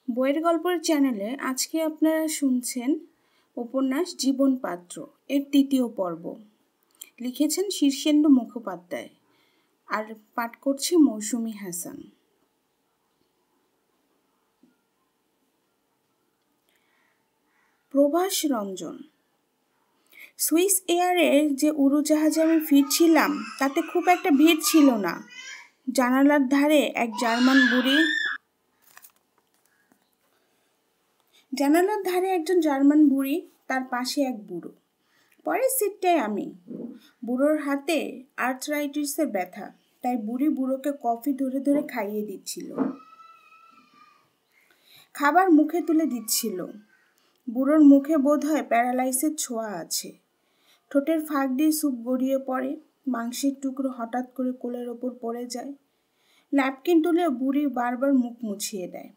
বইয়ের গল্পের চ্যানেলে আজকে আপনারা শুনছেন উপন্যাস জীবন পাত্র এর ৩য় পর্ব। লিখেছেন শীর্ষেন্দু মুখোপাধ্যায় আর পাঠ করছি মৌসুমী হাসান। প্রভাস রঞ্জন। সুইস এয়ারের যে উড়োজাহাজে আমি ফিরছিলাম তাতে খুব একটা ভিড় ছিল না। জানালার ধারে এক একজন জার্মান বুড়ি, তার পাশে এক বুড়ো। পরের সিটটায় আমি। বুড়োর হাতে আর্থরাইটিসের ব্যথা, তাই বুড়ি বুড়োকে কফি ধরে ধরে খাইয়ে দিচ্ছিল, খাবার মুখে তুলে দিচ্ছিল। বুড়োর মুখে বোধহয় প্যারালাইসের ছোঁয়া আছে। ঠোঁটের ফাঁক দিয়ে স্যুপ গড়িয়ে পড়ে, মাংসের টুকরো হঠাৎ করে কোলের ওপর পড়ে যায়। ন্যাপকিন তুলে বুড়ি বারবার মুখ মুছিয়ে দেয়,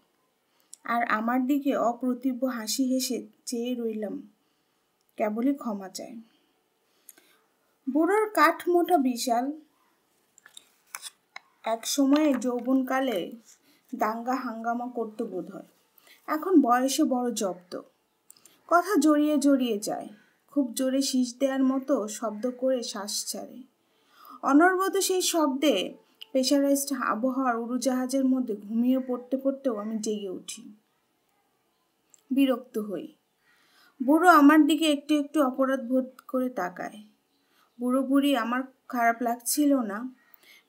আর আমার দিকে অপ্রতিভ হাসি হেসে চেয়ে রইলাম, কেবলই ক্ষমা চায়। বুড়োর কাঠ মোটা বিশাল, এক সময়ে যৌবনকালে দাঙ্গা হাঙ্গামা করতে বোধ হয়, এখন বয়সে বড় জব্দ। কথা জড়িয়ে জড়িয়ে যায়, খুব জোরে শীষ দেওয়ার মতো শব্দ করে শ্বাস ছাড়ে। অনবরত সেই শব্দে প্রেসারাইজড আবহাওয়ার উড়োজাহাজের মধ্যে ঘুমিয়ে পড়তে পড়তেও আমি জেগে উঠি, বিরক্ত হই। বুড়ো আমার দিকে একটু একটু অপরাধ বোধ করে তাকায়। বুড়ো বুড়ি আমার খারাপ লাগছিল না,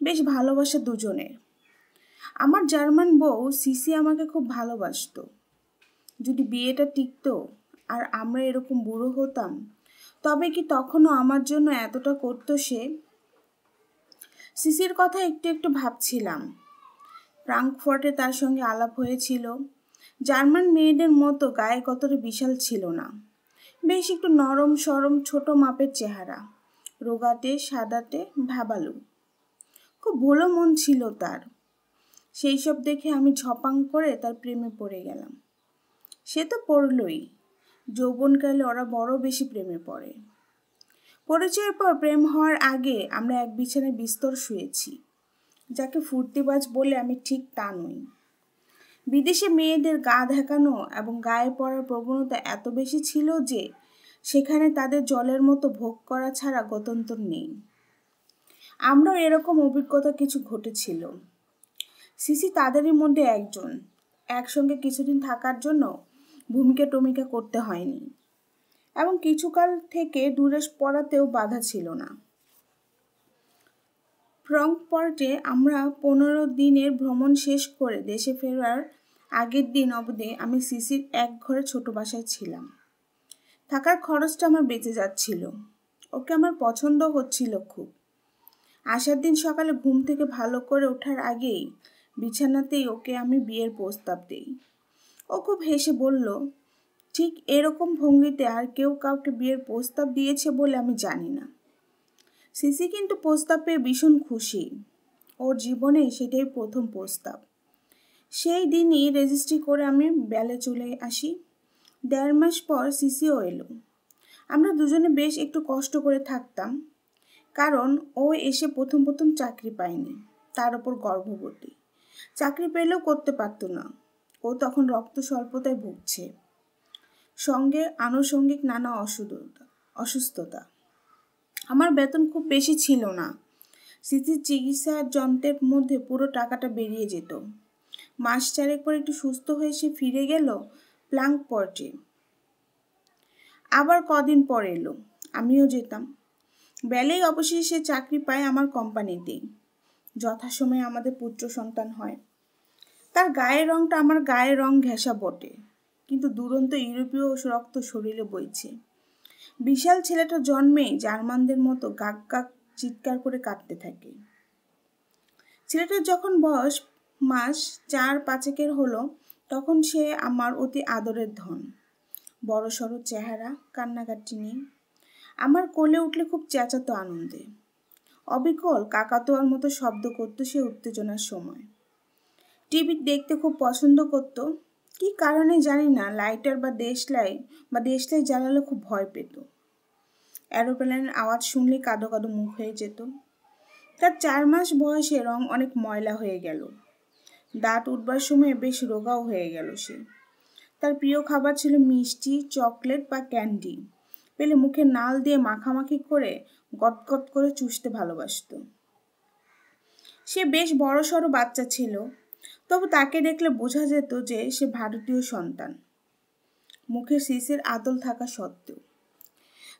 বেশ ভালোবাসা দুজনের। আমার জার্মান বউ সিসি আমাকে খুব ভালোবাসতো। যদি বিয়েটা টিকতো আর আমরা এরকম বুড়ো হতাম, তবে কি তখনও আমার জন্য এতটা করতো সে? সিসির কথা একটু একটু ভাবছিলাম। ফ্রাঙ্কফর্টে তার সঙ্গে আলাপ হয়েছিল। জার্মান মেয়েদের মতো গায়ে কতটা বিশাল ছিল না, বেশ একটু নরম সরম ছোট মাপের চেহারা, রোগাটে সাদাটে ভাবালু, খুব ভালো মন ছিল তার। সেই সব দেখে আমি ঝপাং করে তার প্রেমে পড়ে গেলাম। সে তো পড়লই, যৌবনকালে ওরা বড় বেশি প্রেমে পড়ে। পরিচয়ের পর প্রেম হওয়ার আগে আমরা এক বিছানায় বিস্তর শুয়েছি। যাকে ফুর্তিবাজ বলে আমি ঠিক তা নই। বিদেশে মেয়েদের গা দেখানো এবং গায়ে পড়ার প্রবণতা এত বেশি ছিল যে সেখানে তাদের জলের মতো ভোগ করা ছাড়া গত্যন্তর নেই। আমরাও এরকম অভিজ্ঞতা কিছু ঘটেছিল। সিসি তাদেরই মধ্যে একজন। একসঙ্গে কিছুদিন থাকার জন্য ভূমিকা টমিকা করতে হয়নি, এবং কিছুকাল থেকে দূরে পড়াতেও বাধা ছিল না। ফ্রাঙ্কফর্টে আমরা 15 দিনের ভ্রমণ শেষ করে দেশে ফেরার আগের দিন অবধি আমি সিসির এক ঘরে ছোট বাসায় ছিলাম। থাকার খরচটা আমার বেঁচে যাচ্ছিল, ওকে আমার পছন্দ হচ্ছিল খুব। আসার দিন সকালে ঘুম থেকে ভালো করে ওঠার আগেই বিছানাতেই ওকে আমি বিয়ের প্রস্তাব দিই। ও খুব হেসে বলল, ঠিক এরকম ভঙ্গিতে আর কেউ কাউকে বিয়ের প্রস্তাব দিয়েছে বলে আমি জানি না। সিসি কিন্তু প্রস্তাব পেয়ে ভীষণ খুশি, ওর জীবনে সেটাই প্রথম প্রস্তাব। সেই দিনই রেজিস্ট্রি করে আমি বেলে চলে আসি। 1.5 মাস পর সিসিও এলো। আমরা দুজনে বেশ একটু কষ্ট করে থাকতাম, কারণ ও এসে প্রথম প্রথম চাকরি পায়নি, তার ওপর গর্ভবতী। চাকরি পেলেও করতে পারতো না, ও তখন রক্ত স্বল্পতায় ভুগছে, সঙ্গে আনুষঙ্গিক নানা অসুস্থতা। আমার বেতন খুব বেশি ছিল না। সিসির চিকিৎসার যন্ত্রের মধ্যে পুরো টাকাটা বেরিয়ে যেত। মাস 4 পর একটু সুস্থ হয়ে সে ফিরে গেল ফ্রাঙ্কফর্টে। আবার কদিন পর এলো, আমিও যেতাম। বেলেই অবশেষে চাকরি পায় আমার কোম্পানিতেই। যথাসময়ে আমাদের পুত্র সন্তান হয়। তার গায়ের রংটা আমার গায়ের রং ঘেঁষা বটে, কিন্তু দুরন্ত ইউরোপীয় রক্ত শরীরে বইছে। বিশাল ছেলেটা জন্মেই জার্মানদের মতো গাক গাক চিৎকার করে কাঁদতে থাকে। ছেলেটার যখন বয়স মাস 4-5 হলো, তখন সে আমার অতি আদরের ধন। বড় সড়ো চেহারা, কান্নাকাটি নেই। আমার কোলে উঠলে খুব চেঁচাতো আনন্দে। অবিকল কাকাতোয়ার মতো শব্দ করতো সে উত্তেজনার সময়। টিভি দেখতে খুব পছন্দ করত। কি কারণে জানি না, লাইটার বা দেশলাই জ্বালালে খুব ভয় পেত। এরোপ্লেনের আওয়াজ শুনলে কাদো কাদো মুখ হয়ে যেত। তার 4 মাস বয়সে রং অনেক ময়লা হয়ে গেল। দাঁত উঠবার সময় বেশ রোগাও হয়ে গেল সে। তার প্রিয় খাবার ছিল মিষ্টি, চকলেট বা ক্যান্ডি। পেলে মুখে নাল দিয়ে মাখামাখি করে গদগদ করে চুষতে ভালোবাসত। সে বেশ বড়সড় বাচ্চা ছিল, তবু তাকে দেখলে বোঝা যেত যে সে ভারতীয় সন্তান, মুখে সিসির আদল থাকা সত্ত্বেও।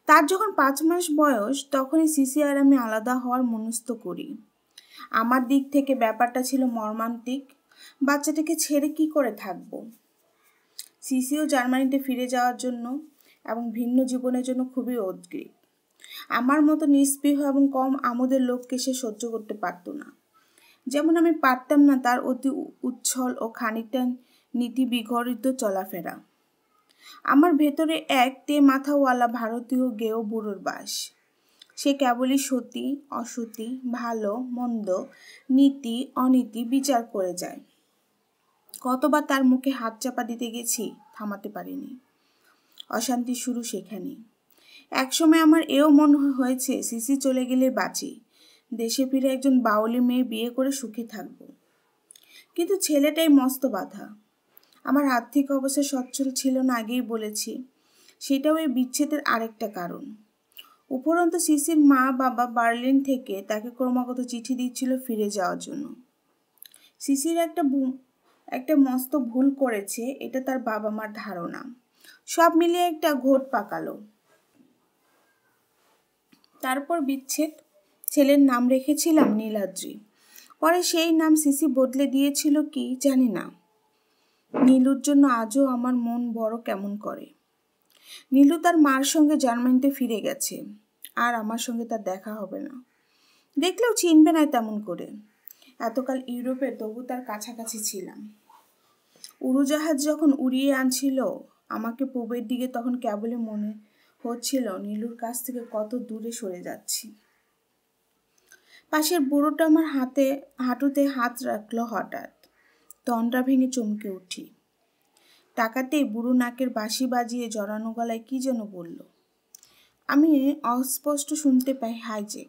তার যখন 5 মাস বয়স, তখনই সিসি আর আমি আলাদা হওয়ার মনস্থ করি। আমার দিক থেকে ব্যাপারটা ছিল মর্মান্তিক। বাচ্চাটাকে ছেড়ে কি করে থাকবো? সিসিও জার্মানিতে ফিরে যাওয়ার জন্য এবং ভিন্ন জীবনের জন্য খুবই উদ্গ্রীব। আমার মতো নিস্পৃহ এবং কম আমোদের লোককে সে সহ্য করতে পারত না। যেমন আমি পারতাম না তার অতি উচ্ছল ও খানিকটা নীতি বিগড়িত চলাফেরা। আমার ভেতরে এক মাথাওয়ালা ভারতীয় গেও বুড়োর বাস। সে কেবলই সতী অসতী, ভালো মন্দ, নীতি অনীতি বিচার করে যায়। কতবার তার মুখে হাত চাপা দিতে গেছি, থামাতে পারিনি। অশান্তি শুরু সেখানে। একসময় আমার এও মনে হয়েছে সিসি চলে গেলে বাঁচি, দেশে ফিরে একজন বাউলি মেয়ে বিয়ে করে সুখে থাকব। কিন্তু ছেলেটাই মস্ত বাধা। আমার আর্থিক অবস্থা সচ্ছল ছিল না, আগেই বলেছি। সেটাও এই বিচ্ছেদের আরেকটা কারণ। উপরন্তু সিসির মা বাবা বার্লিন থেকে তাকে ক্রমাগত চিঠি দিচ্ছিল ফিরে যাওয়ার জন্য। সিসির একটা মস্ত ভুল করেছে, এটা তার বাবা মার ধারণা। সব মিলিয়ে একটা ঘোট পাকালো। তারপর বিচ্ছেদ। ছেলের নাম রেখেছিলাম নীলাদ্রি। পরে সেই নাম সিসি বদলে দিয়েছিল কি জানি না। নীলুর জন্য আজও আমার মন বড় কেমন করে। নীলু তার মার সঙ্গে জার্মানিতে ফিরে গেছে, আর আমার সঙ্গে তার দেখা হবে না। দেখলেও চিনবে না তেমন করে। এতকাল ইউরোপে, তবু তার কাছাকাছি ছিলাম। উড়োজাহাজ যখন উড়িয়ে আনছিল আমাকে পূবের দিকে, তখন কেবলই মনে হচ্ছিল নীলুর কাছ থেকে কত দূরে সরে যাচ্ছি। পাশের বুড়োটা আমার হাঁটুতে হাত রাখলো হঠাৎ। তন্দ্রা ভেঙে চমকে উঠি। টাকাতেই বুড়ো নাকের বাঁশি বাজিয়ে জড়ানো গলায় কি যেন বলল। আমি অস্পষ্ট শুনতে পাই হাইজেক।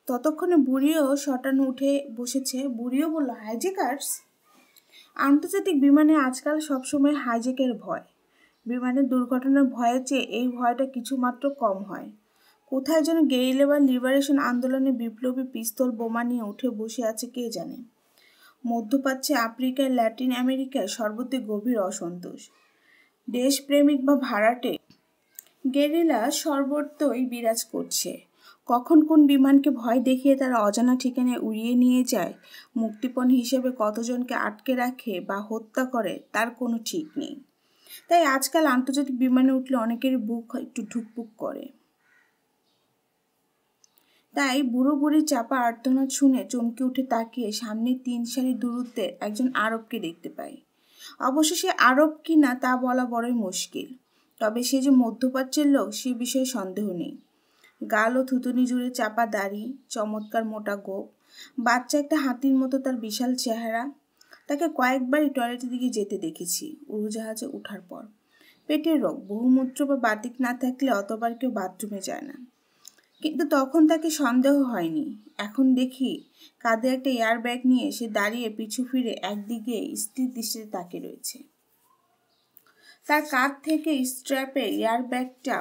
ততক্ষণে বুড়িও শটানো উঠে বসেছে। বুড়িও বলল, হাইজেকার্স? আন্তর্জাতিক বিমানে আজকাল সবসময় হাইজেকের ভয়। বিমানের দুর্ঘটনার ভয়ের চেয়ে এই ভয়টা কিছুমাত্র কম হয়। কোথায় যেন গেরিলা বা লিবারেশন আন্দোলনে বিপ্লবী পিস্তল বোমা নিয়ে উঠে বসে আছে কে জানে। মধ্যপ্রাচ্যে, আফ্রিকায়, ল্যাটিন আমেরিকায় সর্বত্র গভীর অসন্তোষ। দেশপ্রেমিক বা ভাড়াটে গেরিলা সর্বত্রই বিরাজ করছে। কখন কোন বিমানকে ভয় দেখিয়ে তারা অজানা ঠিকানায় উড়িয়ে নিয়ে যায়, মুক্তিপণ হিসেবে কতজনকে আটকে রাখে বা হত্যা করে, তার কোনো ঠিক নেই। তাই আজকাল আন্তর্জাতিক বিমানে উঠলে অনেকেরই বুক একটু ঢুকপুক করে। তাই বুড়ো বুড়ির চাপা আর্তনাদ শুনে চমকে উঠে তাকিয়ে সামনে 3 সারি দূরত্বে একজন আরবকে দেখতে পাই। অবশ্য সে আরব কি না তা বলা বড়ই মুশকিল। তবে সে যে মধ্যপ্রাচ্যের লোক সে বিষয়ে সন্দেহ নেই। গাল ও থুতুনি জুড়ে চাপা দাড়ি, চমৎকার মোটা গোঁফ, বাচ্চা একটা হাতির মতো তার বিশাল চেহারা। তাকে কয়েকবারই টয়লেটের দিকে যেতে দেখেছি উড়োজাহাজে ওঠার পর। পেটের রোগ, বহুমূত্র বা বাতিক না থাকলে অতবার কেউ বাথরুমে যায় না। কিন্তু তখন তাকে সন্দেহ হয়নি। এখন দেখি কাঁধে একটা এয়ার ব্যাগ নিয়ে সে দাঁড়িয়ে পিছু ফিরে একদিকে স্থির দৃষ্টিতে তাকিয়ে রয়েছে। তার কাঁধ থেকে স্ট্র্যাপে এয়ার ব্যাগটা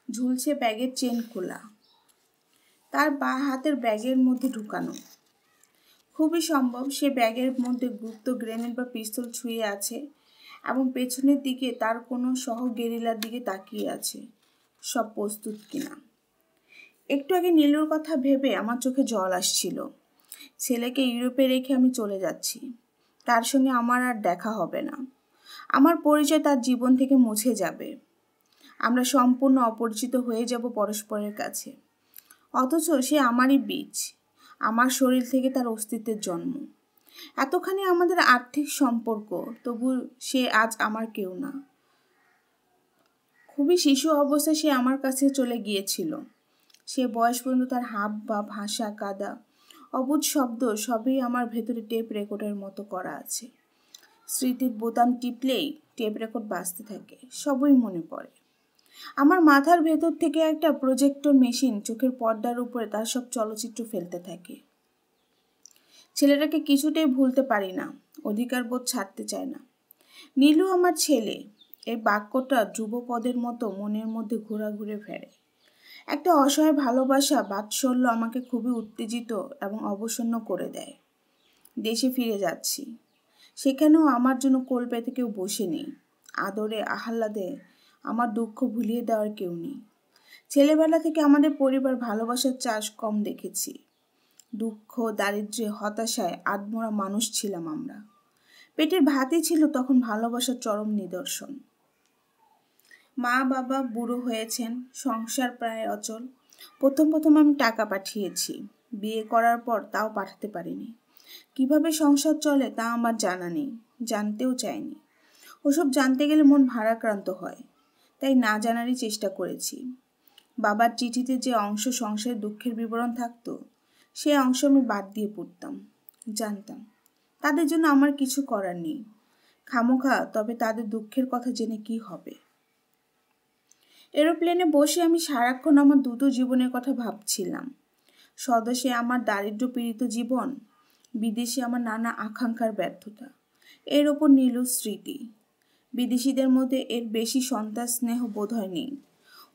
ঝুলছে, ব্যাগের চেন খোলা, তার বাঁ হাতের ব্যাগের মধ্যে ঢুকানো। খুবই সম্ভব সে ব্যাগের মধ্যে গুপ্ত গ্রেনেড বা পিস্তল ছুঁয়ে আছে এবং পেছনের দিকে তার কোনো সহ গেরিলার দিকে তাকিয়ে আছে, সব প্রস্তুত কিনা। একটু আগে নীলুর কথা ভেবে আমার চোখে জল আসছিল। ছেলেকে ইউরোপে রেখে আমি চলে যাচ্ছি। তার সঙ্গে আমার আর দেখা হবে না। আমার পরিচয় তার জীবন থেকে মুছে যাবে। আমরা সম্পূর্ণ অপরিচিত হয়ে যাব পরস্পরের কাছে। অথচ সে আমারই বীজ, আমার শরীর থেকে তার অস্তিত্বের জন্ম। এতখানি আমাদের আর্থিক সম্পর্ক, তবু সে আজ আমার কেউ না। খুবই শিশু অবস্থায় সে আমার কাছে চলে গিয়েছিল। সে বয়স পর্যন্ত তার হাব বা ভাষা, কাদা, অবুঝ শব্দ সবই আমার ভেতরে টেপ রেকর্ডের মতো করা আছে। স্মৃতির বোতাম টিপলেই টেপ রেকর্ড বাজতে থাকে, সবই মনে পড়ে। আমার মাথার ভেতর থেকে একটা প্রজেক্টর মেশিন চোখের পর্দার উপরে তার সব চলচ্চিত্র ফেলতে থাকে। ছেলেটাকে কিছুতেই ভুলতে পারি না, অধিকার বোধ ছাড়তে চায় না। নীলু আমার ছেলে, এই বাক্যটা ধ্রুবপদের মতো মনের মধ্যে ঘোরাঘুরে ফেরে। একটা অসহায় ভালোবাসা বাৎসল্য আমাকে খুবই উত্তেজিত এবং অবসন্ন করে দেয়। দেশে ফিরে যাচ্ছি, সেখানেও আমার জন্য কোল পেতে কেউ বসে নেই। আদরে আহ্লাদে আমার দুঃখ ভুলিয়ে দেওয়ার কেউ নেই। ছেলেবেলা থেকে আমাদের পরিবার ভালোবাসার চাষ কম দেখেছি। দুঃখ, দারিদ্র্যে, হতাশায় আধমরা মানুষ ছিলাম আমরা। পেটের ভাতই ছিল তখন ভালোবাসার চরম নিদর্শন। মা বাবা বুড়ো হয়েছেন, সংসার প্রায় অচল। প্রথম আমি টাকা পাঠিয়েছি, বিয়ে করার পর তাও পাঠাতে পারিনি। কিভাবে সংসার চলে তা আমার জানা নেই, জানতেও চাইনি। ওসব জানতে গেলে মন ভারাক্রান্ত হয়, তাই না জানারই চেষ্টা করেছি। বাবার চিঠিতে যে অংশ সংসারের দুঃখের বিবরণ থাকতো, সে অংশ আমি বাদ দিয়ে পড়তাম। জানতাম তাদের জন্য আমার কিছু করার নেই, খামোখা তবে তাদের দুঃখের কথা জেনে কি হবে। এরোপ্লেনে বসে আমি সারাক্ষণ আমার দুটো জীবনের কথা ভাবছিলাম। স্বদেশে আমার দারিদ্র্য পীড়িত জীবন, বিদেশে আমার নানা আকাঙ্ক্ষার ব্যর্থতা, এর ওপর নীলুর স্মৃতি। বিদেশিদের মধ্যে এর বেশি সন্তান স্নেহ বোধ হয় নেই।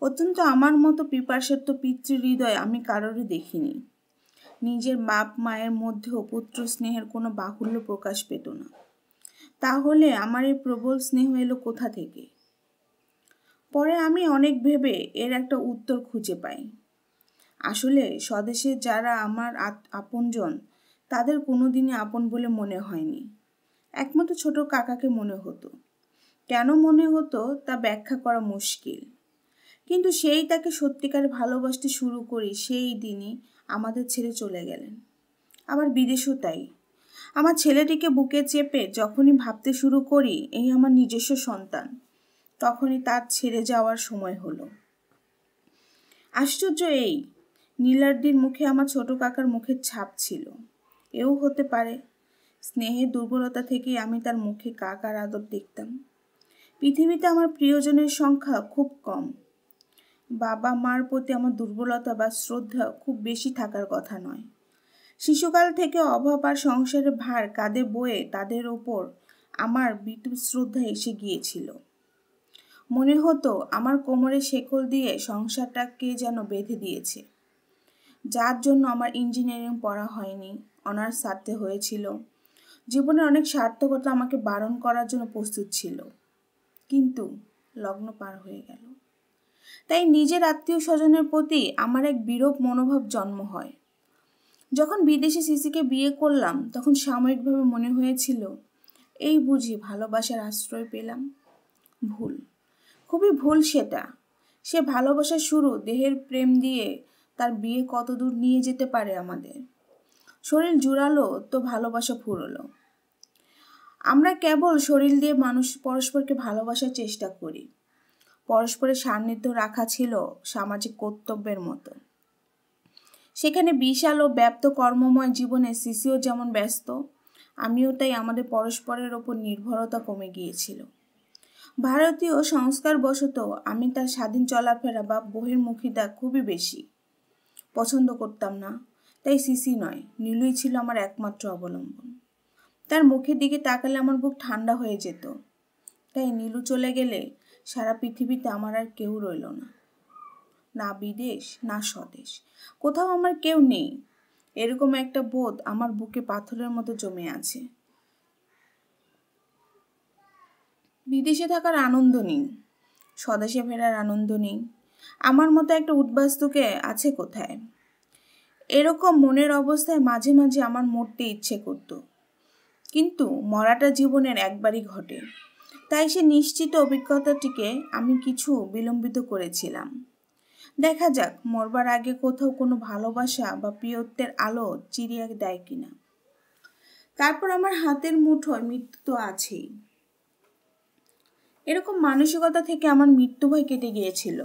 অত্যন্ত আমার মতো পিপাসার্থ পিতৃহৃদয় আমি কারোরই দেখিনি। নিজের বাপ মায়ের মধ্যেও পুত্র স্নেহের কোনো বাহুল্য প্রকাশ পেত না। তাহলে আমার এই প্রবল স্নেহ এলো কোথা থেকে? পরে আমি অনেক ভেবে এর একটা উত্তর খুঁজে পাই। আসলে স্বদেশে যারা আমার আপনজন, তাদের কোনোদিনই আপন বলে মনে হয়নি। একমাত্র ছোট কাকাকে মনে হতো। কেন মনে হতো তা ব্যাখ্যা করা মুশকিল। কিন্তু সেই তাকে সত্যিকার ভালোবাসতে শুরু করি সেই দিনই আমাদের ছেড়ে চলে গেলেন। আবার বিদেশও তাই। আমার ছেলেটিকে বুকে চেপে যখনই ভাবতে শুরু করি এই আমার নিজস্ব সন্তান, তখনই তার ছেড়ে যাওয়ার সময় হলো। আশ্চর্য এই, নীলাদ্রির মুখে আমার ছোট কাকার মুখের ছাপ ছিল। এও হতে পারে স্নেহের দুর্বলতা থেকেই আমি তার মুখে কাকার আদর দেখতাম। পৃথিবীতে আমার প্রিয়জনের সংখ্যা খুব কম। বাবা মার প্রতি আমার দুর্বলতা বা শ্রদ্ধা খুব বেশি থাকার কথা নয়। শিশুকাল থেকে অভাব আর সংসারের ভার কাঁধে বয়ে তাদের ওপর আমার বিদ্যুৎ শ্রদ্ধা এসে গিয়েছিল। মনে হতো আমার কোমরে শেকল দিয়ে সংসারটাকে যেন বেঁধে দিয়েছে। যার জন্য আমার ইঞ্জিনিয়ারিং পড়া হয়নি, অনার্স ছাড়তে হয়েছিল। জীবনের অনেক সার্থকতা আমাকে বারণ করার জন্য প্রস্তুত ছিল, কিন্তু লগ্ন পার হয়ে গেল। তাই নিজের আত্মীয় স্বজনের প্রতি আমার এক বিরূপ মনোভাব জন্ম হয়। যখন বিদেশে সিসিকে বিয়ে করলাম তখন সাময়িকভাবে মনে হয়েছিল এই বুঝি ভালোবাসার আশ্রয় পেলাম। ভুল, খুবই ভুল সেটা। সে ভালোবাসার শুরু দেহের প্রেম দিয়ে তার বিয়ে কতদূর নিয়ে যেতে পারে আমাদের। শরীর জুড়ালো তো ভালোবাসা ফুরলো। আমরা কেবল শরীর দিয়ে মানুষ পরস্পরকে ভালোবাসার চেষ্টা করি। পরস্পরের সান্নিধ্য রাখা ছিল সামাজিক কর্তব্যের মতো। সেখানে বিশাল ও ব্যাপ্ত কর্মময় জীবনে সিসিও যেমন ব্যস্ত, আমিও তাই। আমাদের পরস্পরের ওপর নির্ভরতা কমে গিয়েছিল। ভারতীয় সংস্কার বশত আমি তার স্বাধীন চলাফেরা বা বহির্মুখিতা খুবই বেশি পছন্দ করতাম না। তাই সিসি নয়, নীলুই ছিল আমার একমাত্র অবলম্বন। তার মুখের দিকে তাকালে আমার বুক ঠান্ডা হয়ে যেত। তাই নীলু চলে গেলে সারা পৃথিবীতে আমার আর কেউ রইল না। না বিদেশ, না স্বদেশ, কোথাও আমার কেউ নেই। এরকম একটা বোধ আমার বুকে পাথরের মতো জমে আছে। বিদেশে থাকার আনন্দ নেই, স্বদেশে ফেরার আনন্দ নেই। আমার মতো একটা উদ্বাস্তুকে আছে কোথায়? এরকম মনের অবস্থায় মাঝে মাঝে আমার মরতে ইচ্ছে করত, কিন্তু মরাটা জীবনের একবারই ঘটে। তাই সে নিশ্চিত অভিজ্ঞতাটিকে আমি কিছু বিলম্বিত করেছিলাম। দেখা যাক মরবার আগে কোথাও কোনো ভালোবাসা বা প্রিয়ত্বের আলো চিরিয়ে দেয় কিনা। তারপর আমার হাতের মুঠোয় মৃত্যু তো আছেই। এরকম মানসিকতা থেকে আমার মৃত্যু ভয় কেটে গিয়েছিল,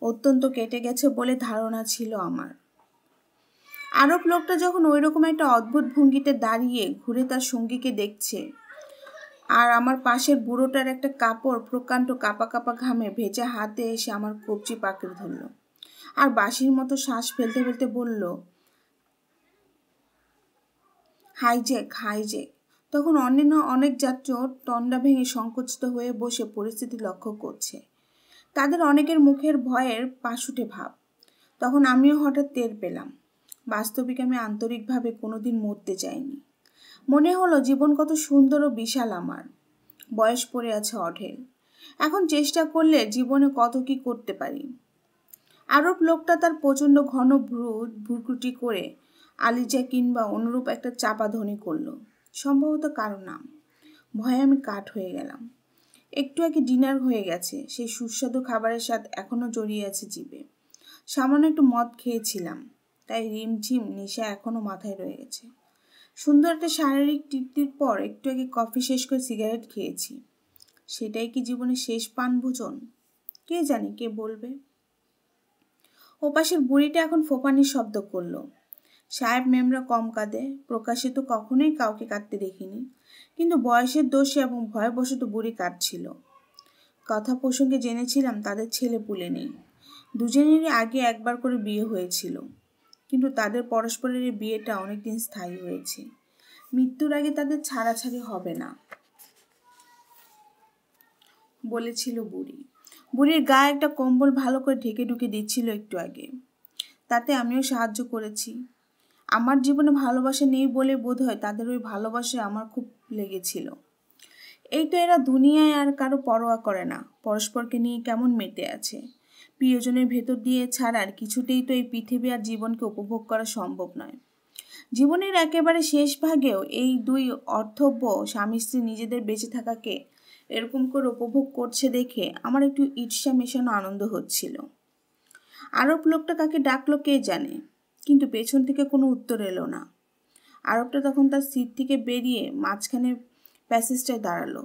অত্যন্ত কেটে গেছে বলে ধারণা ছিল আমার। আরব লোকটা যখন ওইরকম একটা অদ্ভুত ভঙ্গিতে দাঁড়িয়ে ঘুরে তার সঙ্গীকে দেখছে, আর আমার পাশের বুড়োটার একটা কাপড় প্রকাণ্ড কাপা কাপা ঘামে ভেজা হাতে এসে আমার কবজি পাকড়ে ধরল আর বাঁশির মতো শ্বাস ফেলতে ফেলতে বলল, হাইজ্যাক হাইজ্যাক। তখন অন্যান্য অনেক যাত্রী তন্ডা ভেঙে সংকুচিত হয়ে বসে পরিস্থিতি লক্ষ্য করছে। তাদের অনেকের মুখের ভয়ের পাশুটে ভাব। তখন আমিও হঠাৎ টের পেলাম, বাস্তবিক আমি আন্তরিকভাবে কোনোদিন মরতে চাইনি। মনে হলো জীবন কত সুন্দর ও বিশাল আমার। বয়স পড়ে আছে অঢেল। এখন চেষ্টা করলে জীবনে কত কি করতে পারি। আরব লোকটা তার প্রচণ্ড ঘন ভ্রুকুটি করে আলিজা কিংবা অনুরূপ একটা চাপা ধ্বনি করল, সম্ভবত কারো নাম। ভয়ে আমি কাঠ হয়ে গেলাম। একটু আগে ডিনার হয়ে গেছে, সেই সুস্বাদু খাবারের স্বাদ এখনো জড়িয়ে আছে জিভে। সামান্য একটু মদ খেয়েছিলাম, তাই রিমঝিম নেশা এখনো মাথায় রয়ে গেছে। সুন্দর একটা শারীরিক তৃপ্তির পর একটু আগে কফি শেষ করে সিগারেট খেয়েছি। সেটাই কি জীবনের শেষ পানভোজন? কে জানি, কে বলবে। ওপাশের বুড়িটা এখন ফোপানির শব্দ করলো। সাহেব মেমরা কম কাঁদে, প্রকাশে তো কখনোই কাউকে কাঁদতে দেখিনি, কিন্তু বয়সের দোষে এবং ভয়বশত বুড়ি কাঁদছিল। কথা প্রসঙ্গে জেনেছিলাম তাদের ছেলে পুলে নেই। দুজনেরই আগে একবার করে বিয়ে হয়েছিল, কিন্তু তাদের পরস্পরের এই বিয়েটা অনেকদিন স্থায়ী হয়েছে। মৃত্যুর আগে তাদের ছাড়াছাড়ি হবে না বলেছিল বুড়ি। বুড়ির গায়ে একটা কম্বল ভালো করে ঢেকে ঢুকে দিচ্ছিল একটু আগে। তাতে আমিও সাহায্য করেছি। আমার জীবনে ভালোবাসা নেই বলে বোধ হয় তাদের ওই ভালোবাসায় আমার খুব লেগেছিল। এই তো এরা দুনিয়ায় আর কারো পরোয়া করে না, পরস্পরকে নিয়ে কেমন মেতে আছে। প্রিয়জনের ভেতর দিয়ে ছাড়ার কিছুতেই তো এই পৃথিবী আর জীবনকে উপভোগ করা সম্ভব নয়। জীবনের একেবারে শেষ ভাগেও এই দুই অর্থব্য স্বামী স্ত্রী নিজেদের বেঁচে থাকাকে এরকম করে উপভোগ করছে দেখে আমার একটু ঈর্ষা মেশানো আনন্দ হচ্ছিল। আরব লোকটা কাকে ডাকলো কে জানে, কিন্তু পেছন থেকে কোনো উত্তর এলো না। আরবটা তখন তার সিট থেকে বেরিয়ে মাঝখানে প্যাসেজটায় দাঁড়ালো।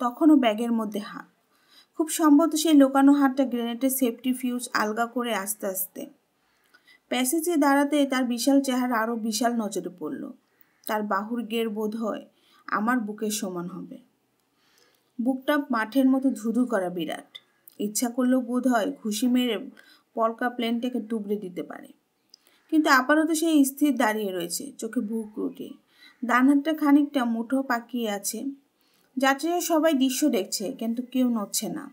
তখনও ব্যাগের মধ্যে হাত। খুব সম্ভবত সেই লুকানো হাতটা গ্রেনেডের সেফটি ফিউজ আলগা করে আস্তে আস্তে। প্যাসেজে দাঁড়াতে তার বিশাল চেহারা আরও বিশাল নজরে পড়ল। তার বাহুর গের বোধ হয় আমার বুকের সমান হবে। বুকটা মাঠের মতো ধুধু করা বিরাট। ইচ্ছা করলেও বোধ হয় ঘুষি মেরে পলকা প্লেনটাকে টুবড়ে দিতে পারে। কিন্তু আপাতত সেই স্থির দাঁড়িয়ে রয়েছে, চোখে বুক রুটে। ডান হাতটা খানিকটা মুঠো পাকিয়ে আছে। যাত্রীরা সবাই দৃশ্য দেখছে, কিন্তু কেউ নড়ছে না।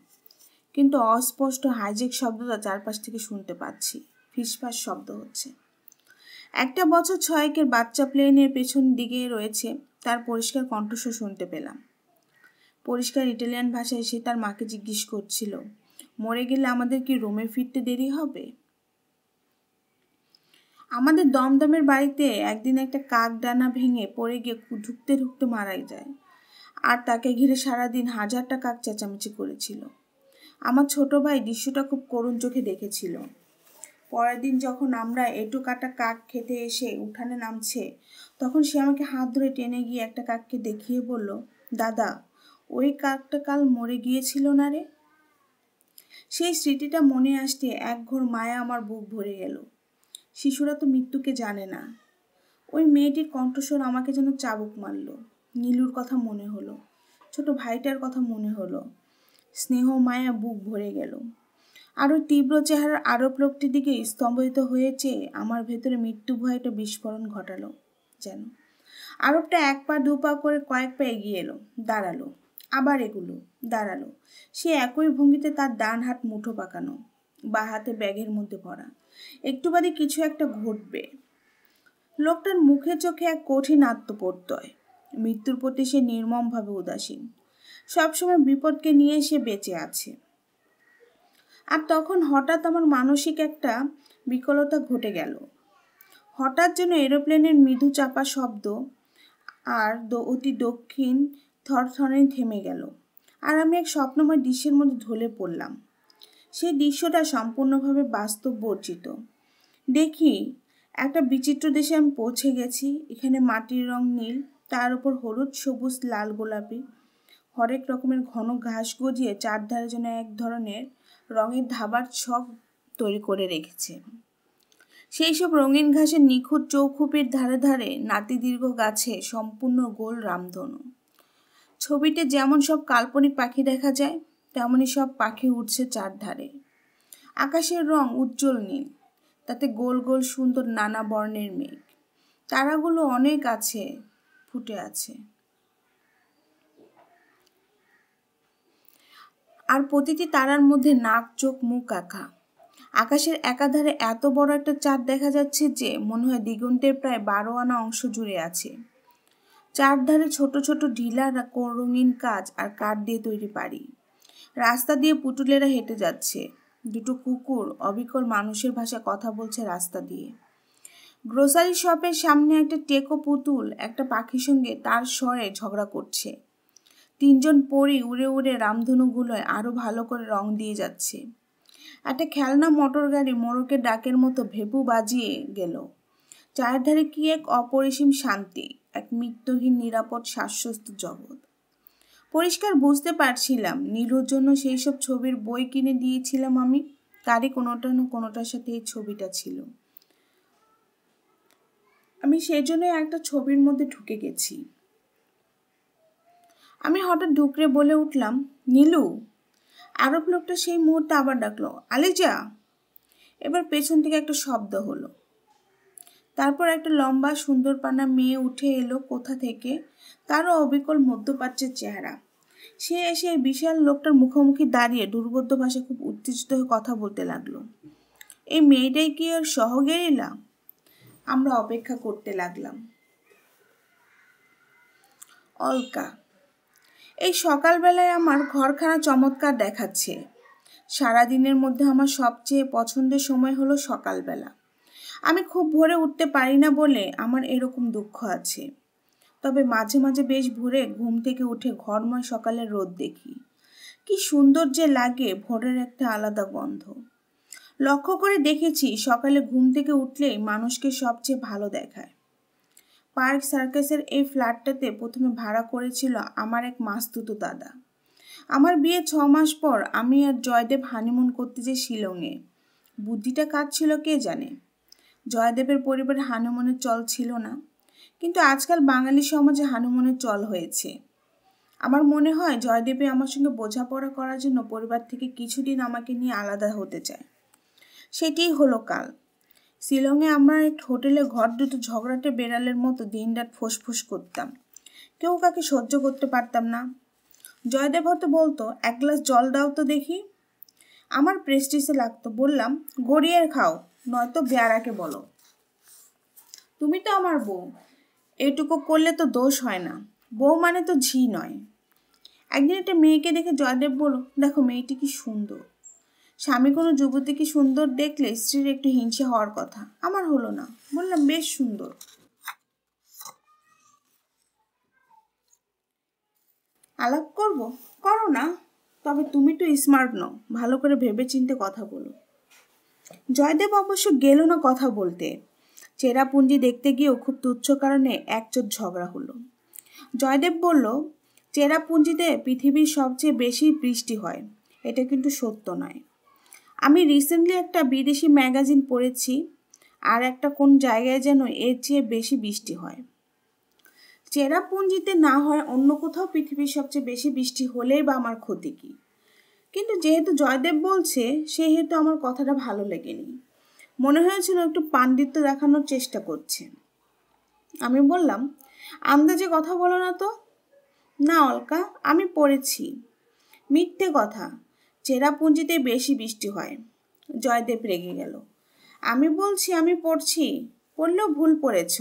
কিন্তু অস্পষ্ট হাইজ্যাক শব্দটা চারপাশ থেকে শুনতে পাচ্ছি। ফিসফাস শব্দ হচ্ছে। একটা বছর 6 বাচ্চা প্লেনের পেছন দিকে রয়েছে, তার পরিষ্কার কণ্ঠস্বর শুনতে পেলাম। পরিষ্কার ইটালিয়ান ভাষায় সে তার মাকে জিজ্ঞেস করছিল, মরে গেলে আমাদের কি রোমে ফিরতে দেরি হবে? আমাদের দমদমের বাড়িতে একদিন একটা কাক ডানা ভেঙে পড়ে গিয়ে ঢুকতে ঢুকতে মারাই যায়, আর তাকে ঘিরে সারাদিন হাজারটা কাক চেঁচামেচি করেছিল। আমার ছোট ভাই দৃশ্যটা খুব করুণ চোখে দেখেছিল। পরের দিন যখন আমরা এঁটো কাটা কাক খেতে এসে উঠানে নামছে, তখন সে আমাকে হাত ধরে টেনে গিয়ে একটা কাককে দেখিয়ে বলল, দাদা, ওই কাকটা কাল মরে গিয়েছিল না রে। সেই স্মৃতিটা মনে আসতে একঘর মায়া আমার বুক ভরে গেল। শিশুরা তো মৃত্যুকে জানে না। ওই মেয়েটির কণ্ঠস্বর আমাকে যেন চাবুক মারল। নীলুর কথা মনে হলো, ছোট ভাইটার কথা মনে হলো। স্নেহ মায়া বুক ভরে গেল। আরও তীব্র চেহারার আরব লোকটির দিকে স্তম্ভিত হয়েছে আমার ভেতরে মৃত্যু ভয়টা বিস্ফোরণ ঘটালো যেন। আরবটা 1 পা 2 পা করে কয়েক পা এগিয়ে এলো, দাঁড়ালো, আবার এগুলো, দাঁড়ালো। সে একই ভঙ্গিতে তার ডান হাত মুঠো পাকানো, বা হাতে ব্যাগের মধ্যে ভরা। একটু বাদে কিছু একটা ঘটবে। লোকটার মুখে চোখে এক কঠিন আত্মপ্রত্যয়। মৃত্যুর প্রতি সে নির্মমভাবে উদাসীন। সবসময় বিপদকে নিয়ে সে বেঁচে আছে। আর তখন হঠাৎ আমার মানসিক একটা বিকলতা ঘটে গেল। হঠাৎ যেন এরোপ্লেনের মৃদু চাপা শব্দ আর অতি দক্ষিণ থরথরে থেমে গেল, আর আমি এক স্বপ্নময় দৃশ্যের মধ্যে ঢলে পড়লাম। সেই দৃশ্যটা সম্পূর্ণভাবে বাস্তব বর্জিত। দেখি একটা বিচিত্র দেশে আমি পৌঁছে গেছি। এখানে মাটির রং নীল, তার উপর হলুদ, সবুজ, লাল, গোলাপি হরেক রকমের ঘন ঘাস গজিয়ে চারধারে যেন এক ধরনের রঙের ধাবার ছক তৈরি করে রেখেছে। সেই সব রঙিন ঘাসের নিখুঁত চৌখুপের ধারে ধারে নাতিদীর্ঘ গাছে সম্পূর্ণ গোল রামধনু। ছবিতে যেমন সব কাল্পনিক পাখি দেখা যায়, তেমনই সব পাখি উঠছে চারধারে। আকাশের রং উজ্জ্বল নীল, তাতে গোল গোল সুন্দর নানা বর্ণের মেঘ। তারাগুলো অনেক আছে, ফুটে আছে। আর প্রতিটি তারার মধ্যে নাক, চোখ, মুখ আঁকা। আকাশের একাধারে এত বড় একটা চাঁদ দেখা যাচ্ছে যে মনে হয় দিগন্তের প্রায় 12 আনা অংশ জুড়ে আছে। চারধারে ছোট ছোট ঢিলা রঙিন কাজ আর কাঠ দিয়ে তৈরি বাড়ি। রাস্তা দিয়ে পুতুলেরা হেঁটে যাচ্ছে। দুটো কুকুর অবিকল মানুষের ভাষায় কথা বলছে রাস্তা দিয়ে। গ্রোসারি শপের সামনে একটা টেকো পুতুল একটা পাখির সঙ্গে তার স্বরে ঝগড়া করছে। 3 জন পরী উড়ে উড়ে রামধনুগুলোয় আরো ভালো করে রং দিয়ে যাচ্ছে। একটা খেলনা মোটর গাড়ি মোরকের ডাকের মতো ভেপু বাজিয়ে গেল। চারধারে কি এক অপরিসীম শান্তি, এক মৃত্যুহীন নিরাপদ শাশ্বত জগৎ। পরিষ্কার বুঝতে পারছিলাম নীলুর জন্য সেই সব ছবির বই কিনে দিয়েছিলাম আমি। তারই কোনোটা না কোনোটার সাথে এই ছবিটা ছিল। আমি সেই জন্য একটা ছবির মধ্যে ঢুকে গেছি। আমি হঠাৎ ঢুকরে বলে উঠলাম, নীলু। আরব লোকটা সেই মুহূর্তে আবার ডাকলো, আলিজা। এবার পেছন থেকে একটা শব্দ হলো। তারপর একটা লম্বা সুন্দর পানা মেয়ে উঠে এলো কোথা থেকে, তারও অবিকল মধ্যপ্রাচ্যের চেহারা। সে এসে এই বিশাল লোকটার মুখোমুখি দাঁড়িয়ে দুর্বোধ্য ভাষায় খুব উত্তেজিত হয়ে কথা বলতে লাগলো। এই মেয়েটাই কি ওর সহগেরিলা? আমরা অপেক্ষা করতে লাগলাম। অলকা। এই সকালবেলায় আমার ঘরখানা চমৎকার দেখাচ্ছে। সারাদিনের মধ্যে আমার সবচেয়ে পছন্দের সময় হলো সকালবেলা। আমি খুব ভোরে উঠতে পারি না বলে আমার এরকম দুঃখ আছে। তবে মাঝে মাঝে বেশ ভোরে ঘুম থেকে উঠে ঘরময় সকালের রোদ দেখি। কি সুন্দর যে লাগে, ভোরের একটা আলাদা গন্ধ। লক্ষ্য করে দেখেছি সকালে ঘুম থেকে উঠলেই মানুষকে সবচেয়ে ভালো দেখায়। পার্ক সার্কাসের এই ফ্ল্যাটটাতে প্রথমে ভাড়া করেছিল আমার এক মাসতুতো দাদা। আমার বিয়ে 6 মাস পর আমি আর জয়দেব হানিমুন করতে যাই শিলংয়ে। বুদ্ধিটা কাজ ছিল কে জানে। জয়দেবের পরিবারে হানিমুনের চল ছিল না, কিন্তু আজকাল বাঙালি সমাজে হানিমুনের চল হয়েছে। আমার মনে হয় জয়দেবে আমার সঙ্গে বোঝাপড়া করার জন্য পরিবার থেকে কিছুদিন আমাকে নিয়ে আলাদা হতে চায়। সেটিই হলো কাল। শিলংয়ে আমরা এক হোটেলে ঘর দুটো ঝগড়াটে বেড়ালের মতো দিনরাত ফোঁস করতাম। কেউ কাকে সহ্য করতে পারতাম না। জয়দেব হয়তো বলতো, 1 গ্লাস জল দাও তো দেখি। আমার প্রেস্টিজে লাগতো, বললাম, গড়িয়ে খাও, নয়তো বেয়ারাকে বলো। তুমি তো আমার বউ, এটুকু করলে তো দোষ হয় না। বউ মানে তো ঝি নয়। একদিন একটা মেয়েকে দেখে জয়দেব বলল, দেখো মেয়েটি কি সুন্দর। স্বামী কোনো যুবতীকে সুন্দর দেখলে স্ত্রীর একটু হিংসা হওয়ার কথা, আমার হলো না। বললাম, বেশ সুন্দর। আলাপ করো না, তবে তুমি তো স্মার্ট নও, ভালো করে ভেবেচিন্তে কথা বলো। জয়দেব অবশ্য গেল না কথা বলতে। চেরাপুঞ্জি দেখতে গিয়েও খুব তুচ্ছ কারণে একচোট ঝগড়া হলো। জয়দেব বলল, চেরাপুঞ্জিতে পৃথিবীর সবচেয়ে বেশি বৃষ্টি হয়, এটা কিন্তু সত্য নয়। আমি রিসেন্টলি একটা বিদেশি ম্যাগাজিন পড়েছি, আর একটা কোন জায়গায় যেন এর চেয়ে বেশি বৃষ্টি হয়। চেরাপুঞ্জিতে না হয় অন্য কোথাও পৃথিবীর সবচেয়ে বেশি বৃষ্টি হলেই বা আমার ক্ষতি কি? কিন্তু যেহেতু জয়দেব বলছে, সেহেতু আমার কথাটা ভালো লেগেনি। মনে হয়েছিল একটু পাণ্ডিত্য দেখানোর চেষ্টা করছে। আমি বললাম, আন্দাজে কথা বলো না তো। না অলকা, আমি পড়েছি। মিথ্যে কথা, চেরাপুঞ্জিতে বেশি বৃষ্টি হয়। জয়দেব রেগে গেল। আমি বলছি আমি পড়ছি, পড়লেও ভুল পড়েছ।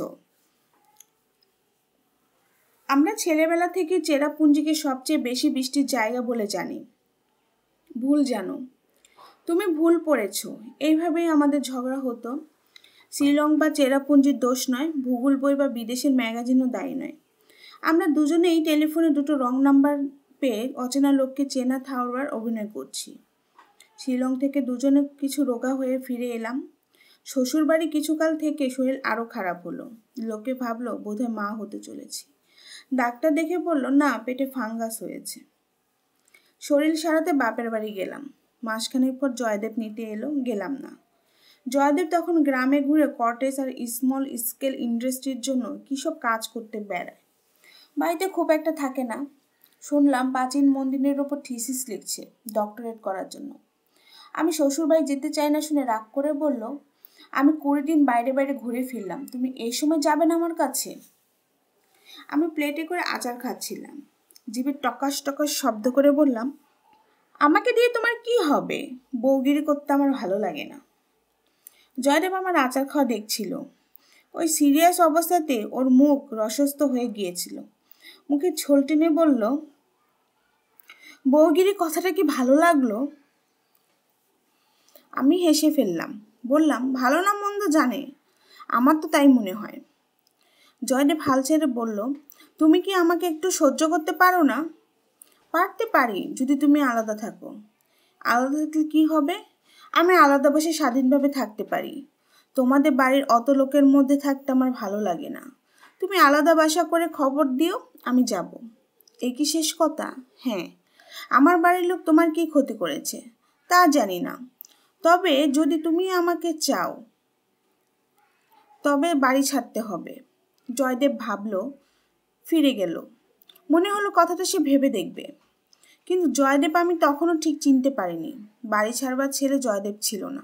আমরা ছেলেবেলা থেকে চেরাপুঞ্জিকে সবচেয়ে বেশি বৃষ্টির জায়গা বলে জানি। ভুল জানো, তুমি ভুল পড়েছ। এইভাবেই আমাদের ঝগড়া হতো। শিলং বা চেরাপুঞ্জির দোষ নয়, ভূগোল বই বা বিদেশের ম্যাগাজিনও দায়ী নয়। আমরা দুজনেই টেলিফোনে দুটো রং নাম্বার পেয়ে অচেনা লোককে চেনা থাওয়ার অভিনয় করছি। শিলং থেকে দুজনে কিছু রোগা হয়ে ফিরে এলাম। শ্বশুরবাড়ি কিছুকাল থেকে শরীর আরও খারাপ হলো। লোকে ভাবলো বোধহয় মা হতে চলেছি। ডাক্তার দেখে বলল, না, পেটে ফাঙ্গাস হয়েছে। শরীর সারাতে বাপের বাড়ি গেলাম। মাসখানেক পর জয়দেব নিতে এলো, গেলাম না। জয়দেব তখন গ্রামে ঘুরে কটেজ আর স্মল স্কেল ইন্ডাস্ট্রির জন্য কী সব কাজ করতে বেড়ায়। বাড়িতে খুব একটা থাকে না। শুনলাম প্রাচীন মন্দিরের ওপর থিসিস লিখছে ডক্টরেট করার জন্য। আমি শ্বশুরবাড়ি যেতে চাই না শুনে রাগ করে বলল, আমি 20 দিন বাইরে বাইরে ঘুরে ফিরলাম, তুমি এই সময় যাবে না আমার কাছে? আমি প্লেটে করে আচার খাচ্ছিলাম, জিভে টকাস টকাস শব্দ করে বললাম, আমাকে দিয়ে তোমার কি হবে? বউগিরি করতে আমার ভালো লাগে না। জয়দেব আমার আচার খাওয়া দেখছিল। ওই সিরিয়াস অবস্থাতে ওর মুখ রসস্থ হয়ে গিয়েছিল। মুখে ছোল টেনে বলল, বউগিরি কথাটা কি ভালো লাগলো? আমি হেসে ফেললাম, বললাম, ভালো না মন্দ জানে, আমার তো তাই মনে হয়। জয়দেব হাল ছেড়ে বলল, তুমি কি আমাকে একটু সহ্য করতে পারো না? পারতে পারি যদি তুমি আলাদা থাকো। আলাদা থাকলে কি হবে? আমি আলাদা বসে স্বাধীনভাবে থাকতে পারি। তোমাদের বাড়ির অত লোকের মধ্যে থাকতে আমার ভালো লাগে না। তুমি আলাদা বাসা করে খবর দিও, আমি যাব। এই কি শেষ কথা? হ্যাঁ। আমার বাড়ির লোক তোমার কি ক্ষতি করেছে তা জানি না, তবে যদি তুমি আমাকে চাও তবে বাড়ি ছাড়তে হবে। জয়দেব ভাবল, ফিরে গেল। মনে হলো কথাটা সে ভেবে দেখবে। কিন্তু জয়দেব আমি তখনও ঠিক চিনতে পারিনি। বাড়ি ছাড়বার ছেলে জয়দেব ছিল না।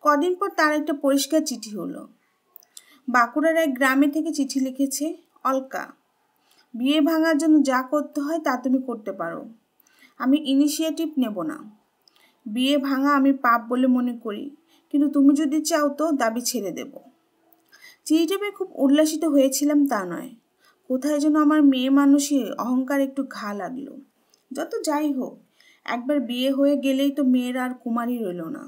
কদিন পর তার একটা পরিষ্কার চিঠি হলো। বাঁকুড়ার এক গ্রামে থেকে চিঠি লিখেছে, অলকা, বিয়ে ভাঙার জন্য যা করতে হয় তা তুমি করতে পারো। আমি ইনিশিয়েটিভ নেব না। বিয়ে ভাঙা আমি পাপ বলে মনে করি, কিন্তু তুমি যদি চাও তো দাবি ছেড়ে দেব। চিঠিটা পেয়ে খুব উল্লাসিত হয়েছিলাম তা নয়, কোথায় যেন আমার মেয়ে মানুষের অহংকার একটু ঘা লাগলো। যত যাই হোক, একবার বিয়ে হয়ে গেলেই তো মেয়ের আর কুমারী রইল না।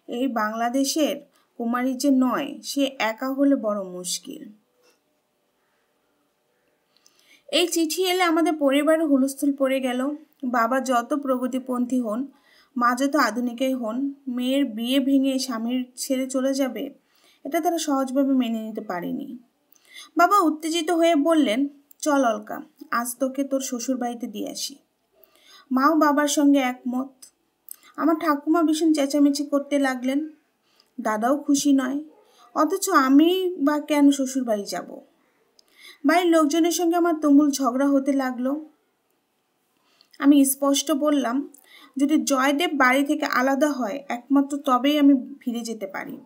এই বাংলাদেশের কুমারী যে নয়, সে একা হলে বড় মুশকিল। এই চিঠি এলে আমাদের পরিবারে হুলস্থুল পড়ে গেল। বাবা যত প্রগতিপন্থী হন, মা যত আধুনিকাই হন, মেয়ের বিয়ে ভেঙে স্বামীর ছেড়ে চলে যাবে এটা তারা সহজভাবে মেনে নিতে পারেনি। বাবা উত্তেজিত হয়ে বললেন, চল অলকা, আজ তোকে তোর শ্বশুর বাড়িতে দিয়ে আসি। মাও বাবার সঙ্গে একমত। আমার ঠাকুমা ভীষণ চেঁচামেচি করতে লাগলেন। দাদাও খুশি নয়, অথচ আমি বা কেন শ্বশুর বাড়ি যাব? বাড়ির লোকজনের সঙ্গে আমার তুমুল ঝগড়া হতে লাগলো। আমি স্পষ্ট বললাম, যদি জয়দেব বাড়ি থেকে আলাদা হয় একমাত্র তবেই আমি ফিরে যেতে পারি।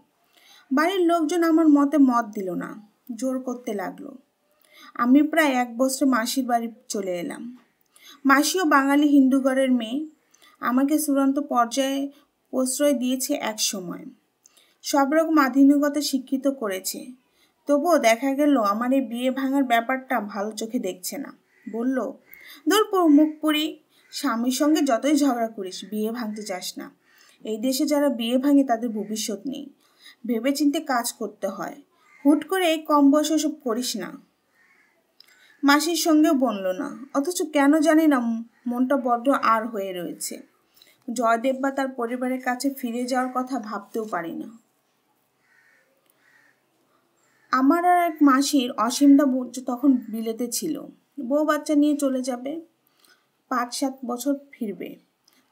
বাড়ির লোকজন আমার মতে মত দিল না, জোর করতে লাগলো। আমি প্রায় 1 বছর মাসির বাড়ি চলে এলাম। মাসিও বাঙালি হিন্দু ঘরের মেয়ে, আমাকে চূড়ান্ত পর্যায়ে প্রশ্রয় দিয়েছে এক সময়। সব রকম আধুনিকতা শিক্ষিত করেছে। তবুও দেখা গেল আমার এই বিয়ে ভাঙার ব্যাপারটা ভালো চোখে দেখছে না। বলল, দূর মুখ পুরি, স্বামীর সঙ্গে যতই ঝগড়া করিস বিয়ে ভাঙতে চাস না। এই দেশে যারা বিয়ে ভাঙে তাদের ভবিষ্যৎ নেই। ভেবেচিন্তে কাজ করতে হয়, হুট করে এই কম বয়সে সব করিস না। মাসির সঙ্গেও বলল না, অথচ কেন জানি না মনটা বড্ড আর হয়ে রয়েছে। জয়দেব বা তার পরিবারের কাছে ফিরে যাওয়ার কথা ভাবতেও পারি না। আমার আর এক মাসির অসীমদা তখন বিলেতে ছিল, বউ বাচ্চা নিয়ে চলে যাবে, 5-7 বছর ফিরবে।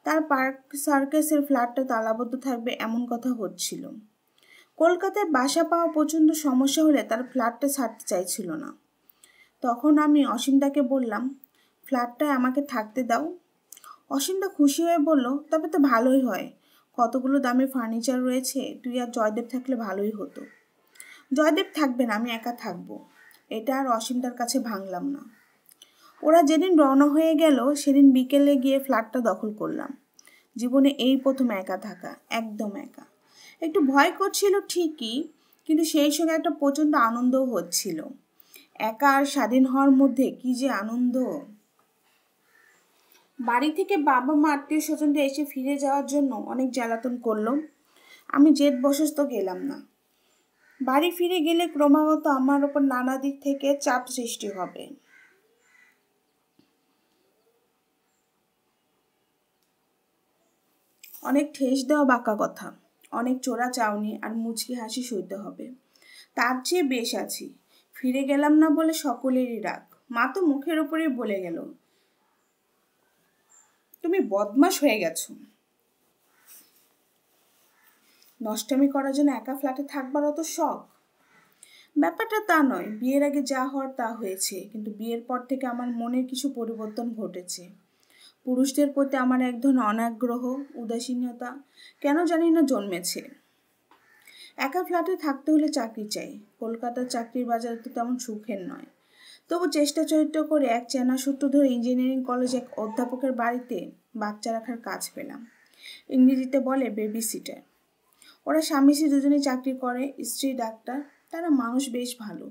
তার পার্ক সার্কাসের ফ্ল্যাটটা তালাবদ্ধ থাকবে এমন কথা হচ্ছিল। কলকাতায় বাসা পাওয়া প্রচণ্ড সমস্যা হলে তার ফ্ল্যাটটা ছাড়তে চাইছিল না। তখন আমি অসীমদাকে বললাম, ফ্ল্যাটটায় আমাকে থাকতে দাও। অসীমদা খুশি হয়ে বলল, তবে তো ভালোই হয়, কতগুলো দামি ফার্নিচার রয়েছে, তুই আর জয়দেব থাকলে ভালোই হতো। জয়দেব থাকবে না, আমি একা থাকবো। এটা আর অসীমদার কাছে ভাঙলাম না। ওরা যেদিন রওনা হয়ে গেল সেদিন বিকেলে গিয়ে ফ্ল্যাটটা দখল করলাম। জীবনে এই প্রথম একা থাকা, একদম একা। একটু ভয় করছিল ঠিকই, কিন্তু সেই সঙ্গে একটা প্রচণ্ড আনন্দও হচ্ছিল। একা আর স্বাধীন হওয়ার মধ্যে কি যে আনন্দ। বাড়ি থেকে বাবা মা আত্মীয় স্বজনরা এসে ফিরে যাওয়ার জন্য অনেক জ্বালাতন করলো। আমি জেদ বশত গেলাম না। বাড়ি ফিরে গেলে ক্রমাগত আমার ওপর নানা দিক থেকে চাপ সৃষ্টি হবে। অনেক ঠেস দেওয়া বাঁকা কথা, অনেক চোরা চাউনি আর মুচকি হাসি সইতে হবে। তার চেয়ে বেশ আছি, ফিরে গেলাম না বলে সকলেরই রাগ। মা তো মুখের ওপরেই বলে গেল, তুমি বদমাশ হয়ে গেছো। নষ্টামি করার জন্য একা ফ্ল্যাটে থাকবার অত শখ? ব্যাপারটা তা নয়, বিয়ের আগে যা হওয়ার তা হয়েছে, কিন্তু বিয়ের পর থেকে আমার মনের কিছু পরিবর্তন ঘটেছে। পুরুষদের প্রতি আমার এক ধরনের অনাগ্রহ, উদাসীনতা কেন জানি না জন্মেছে। একা ফ্ল্যাটে থাকতে হলে চাকরি চাই। কলকাতার চাকরির বাজার তো তেমন সুখের নয়। তবু চেষ্টা চরিত্র করে এক চেনা সূত্র ধরে ইঞ্জিনিয়ারিং কলেজে এক অধ্যাপকের বাড়িতে বাচ্চা রাখার কাজ পেলাম। ইংরেজিতে বলে বেবি সিটার। ওরা স্বামী স্ত্রী দুজনেই চাকরি করে, স্ত্রী ডাক্তার। তারা মানুষ বেশ ভালো।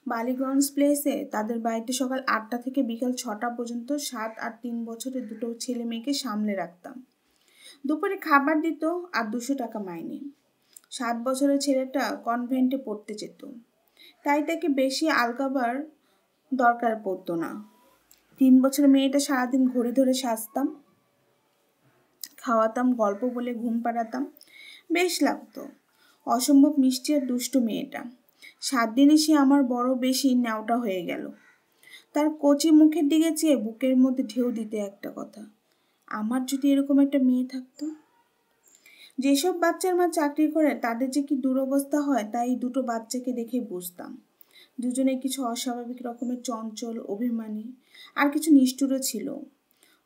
বালিগঞ্জ প্লেসে তাদের বাড়িতে সকাল 8টা থেকে বিকাল 6টা পর্যন্ত 7 আর 3 বছরের দুটো ছেলে মেয়েকে সামলে রাখতাম। দুপুরে খাবার দিত আর 200 টাকা মাইনে। 7 বছরের ছেলেটা কনভেন্টে পড়তে যেত, তাই তাকে বেশি আলগাবার দরকার পড়তো না। 3 বছরের মেয়েটা সারাদিন ঘড়ি ধরে সাজতাম, খাওয়াতাম, গল্প বলে ঘুম পাড়াতাম, বেশ লাগতো। অসম্ভব মিষ্টি আর দুষ্টু মেয়েটা। 7 দিনে সে আমার বড় বেশি ন্যাওটা হয়ে গেল। তার কচি মুখের দিকে চেয়ে বুকের মধ্যে ঢেউ দিতে একটা কথা, আমার যদি এরকম একটা মেয়ে থাকতো। যেসব বাচ্চার মা চাকরি করে তাদের যে কি দুরবস্থা হয় তাই দুটো বাচ্চাকে দেখে বুঝতাম। দুজনে কিছু অস্বাভাবিক রকমের চঞ্চল, অভিমানী, আর কিছু নিষ্ঠুরও ছিল।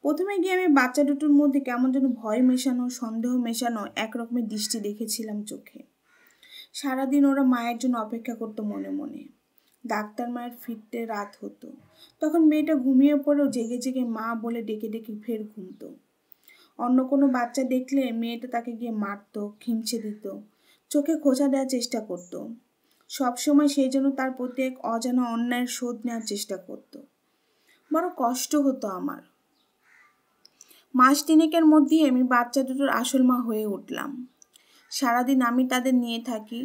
প্রথমে গিয়ে আমি বাচ্চা দুটোর মধ্যে কেমন যেন ভয় মেশানো, সন্দেহ মেশানো একরকমের দৃষ্টি দেখেছিলাম চোখে। সারাদিন ওরা মায়ের জন্য অপেক্ষা করতো মনে মনে। ডাক্তার মায়ের ফিরতে রাত হতো, তখন মেয়েটা ঘুমিয়ে পড়েও জেগে জেগে মা বলে ডেকে ডেকে ফের ঘুমতো। অন্য কোনো বাচ্চা দেখলে মেয়েটা তাকে গিয়ে মারতো, খিমচে দিত, চোখে খোঁচা দেওয়ার চেষ্টা করত। সবসময় সেই জন্য তার প্রতি এক অজানা অন্যায়ের শোধ নেওয়ার চেষ্টা করত। বড় কষ্ট হতো আমার। মাস তিনেকের মধ্যেই আমি বাচ্চা দুটোর আসল মা হয়ে উঠলাম। সারাদিন আমি তাদের নিয়ে থাকি।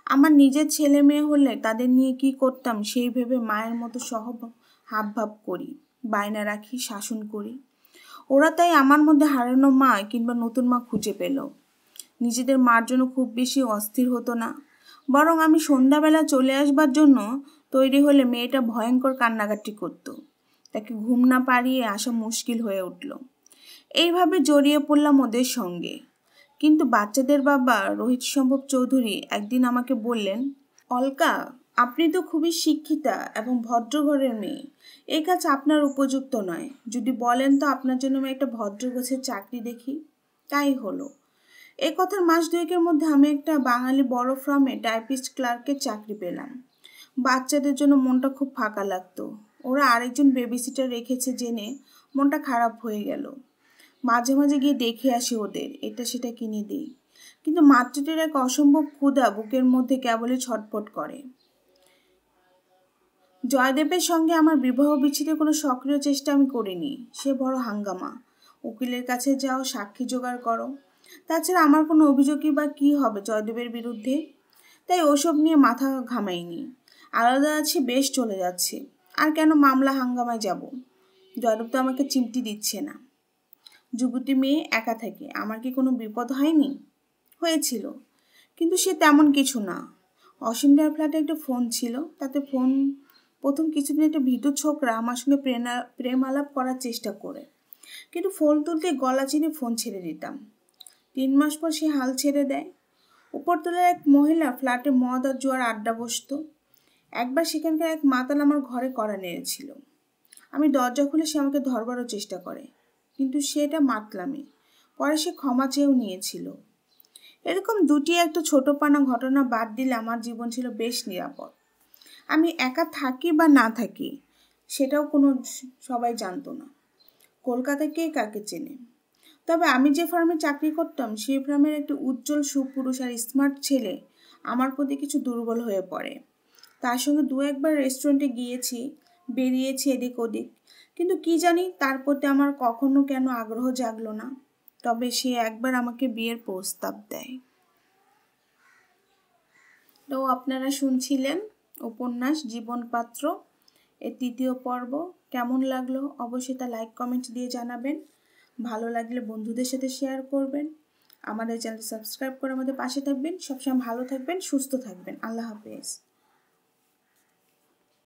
আমার নিজের ছেলে মেয়ে হলে তাদের নিয়ে কি করতাম সেই ভেবে মায়ের মতো হাবভাব করি, বায়না রাখি, শাসন করি। ওরা তাই আমার মধ্যে হারানো মা কিংবা নতুন মা খুঁজে পেল। নিজেদের মার জন্য খুব বেশি অস্থির হতো না, বরং আমি সন্ধ্যাবেলা চলে আসবার জন্য তৈরি হলে মেয়েটা ভয়ঙ্কর কান্নাকাটি করত। তাকে ঘুম না পাড়িয়ে আসা মুশকিল হয়ে উঠল। এইভাবে জড়িয়ে পড়লাম ওদের সঙ্গে। কিন্তু বাচ্চাদের বাবা রোহিত সম্ভব চৌধুরী একদিন আমাকে বললেন, অলকা, আপনি তো খুবই শিক্ষিতা এবং ভদ্র ঘরের মেয়ে। এই কাজ আপনার উপযুক্ত নয়। যদি বলেন তো আপনার জন্য আমি একটা ভদ্র গোছের চাকরি দেখি। তাই হলো। এই কথার মাস দুয়েকের মধ্যে আমি একটা বাঙালি বড় ফার্মে টাইপিস্ট ক্লার্কের চাকরি পেলাম। বাচ্চাদের জন্য মনটা খুব ফাঁকা লাগতো। ওরা আরেকজন বেবিসিটার রেখেছে জেনে মনটা খারাপ হয়ে গেল। মাঝে মাঝে গিয়ে দেখে আসি ওদের, এটা সেটা কিনে দিই। কিন্তু মাতৃটির এক অসম্ভব ক্ষুধা বুকের মধ্যে কেবলই ছটফট করে। জয়দেবের সঙ্গে আমার বিবাহ বিচ্ছেদের কোনো সক্রিয় চেষ্টা আমি করিনি। সে বড় হাঙ্গামা। উকিলের কাছে যাও, সাক্ষী জোগাড় করো। তাছাড়া আমার কোনো অভিযোগই বা কী হবে জয়দেবের বিরুদ্ধে? তাই ওসব নিয়ে মাথা ঘামাইনি। আলাদা আছে, বেশ চলে যাচ্ছে। আর কেন মামলা হাঙ্গামায় যাব? জয়দেব তো আমাকে চিমটি দিচ্ছে না। যুবতী মেয়ে, একা থাকে, আমার কি কোনো বিপদ হয়নি? হয়েছিল, কিন্তু সে তেমন কিছু না। অসীমদার ফ্ল্যাটে একটা ফোন ছিল, তাতে প্রথম কিছুদিন একটা ভীতু ছোকরা আমার সঙ্গে প্রেম আলাপ করার চেষ্টা করে, কিন্তু ফোন তুলতে গলা চিনে ফোন ছেড়ে দিতাম। 3 মাস পর সে হাল ছেড়ে দেয়। উপরতলার এক মহিলা ফ্ল্যাটে মদ আর জুয়ার আড্ডা বসত। একবার সেখানকার এক মাতাল আমার ঘরে কড়া নেড়েছিল। আমি দরজা খুলে সে আমাকে ধরবারও চেষ্টা করে, কিন্তু সেটা মাতলামি। পরে সে ক্ষমা চেয়েও নিয়েছিল। এরকম দুটি একটা ছোটোপানা ঘটনা বাদ দিলে আমার জীবন ছিল বেশ নিরাপদ। আমি একা থাকি বা না থাকি সেটাও সবাই জানতো না। কলকাতায় কে কাকে চেনে? তবে আমি যে ফার্মে চাকরি করতাম সেই ফার্মের একটি উজ্জ্বল সুপুরুষ আর স্মার্ট ছেলে আমার প্রতি কিছু দুর্বল হয়ে পড়ে। তার সঙ্গে 2-1বার রেস্টুরেন্টে গিয়েছি, বেরিয়েছি এদিক ওদিক, কিন্তু কি জানি তার প্রতি আমার কখনো কেন আগ্রহ জাগলো না। তবে সে একবার আমাকে বিয়ের প্রস্তাব দেয়। তো আপনারা শুনছিলেন উপন্যাস জীবনপাত্র এর 3য় পর্ব। কেমন লাগলো অবশ্যই তা লাইক কমেন্ট দিয়ে জানাবেন। ভালো লাগলে বন্ধুদের সাথে শেয়ার করবেন। আমাদের চ্যানেল সাবস্ক্রাইব করে আমাদের পাশে থাকবেন। সবসময় ভালো থাকবেন, সুস্থ থাকবেন। আল্লাহ হাফেজ।